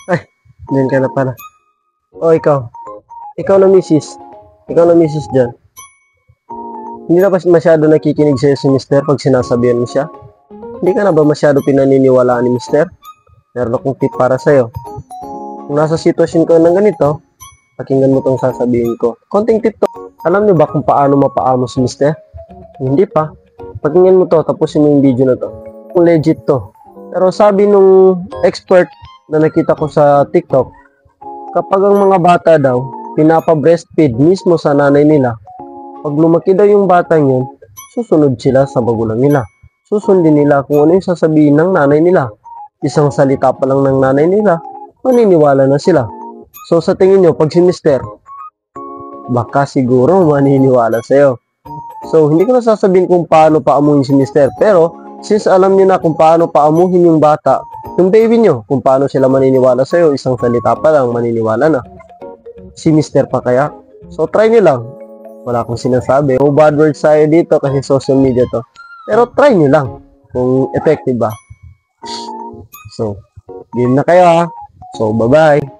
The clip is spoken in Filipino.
Ay, diyan ka na pala. O, ikaw. Ikaw na misis. Ikaw na misis dyan. Hindi na ba masyado nakikinig sa'yo si mister pag sinasabihan mo siya? Hindi ka na ba masyado pinaniniwalaan ni mister? Meron akong tip para sa'yo. Kung nasa sitwasyon ko ng ganito, pakinggan mo tong sasabihin ko. Konting tip to. Alam niyo ba kung paano mapaamo si mister? Hindi pa. Pakinggan mo to, tapusin mo yung video na to. Kung legit to. Pero sabi nung expert na nakita ko sa TikTok, kapag ang mga bata daw, pinapa-breastfeed mismo sa nanay nila, pag lumaki daw yung batang yun, susunod sila sa magulang nila. Susundin nila kung ano yung sasabihin ng nanay nila. Isang salita pa lang ng nanay nila, maniniwala na sila. So sa tingin nyo, pag si mister, baka siguro maniniwala sa'yo. So hindi ko na sasabihin kung paano paamuhin si mister, pero since alam niyo na kung paano paamuhin yung bata, yung baby nyo, kung paano sila maniniwala sa'yo, isang salita pa lang, maniniwala na. Si mister pa kaya? So try nyo lang. Wala akong sinasabi. No bad words sa'yo dito kasi social media to. Pero try nyo lang kung effective ba. So, game na kayo ha. So, bye-bye.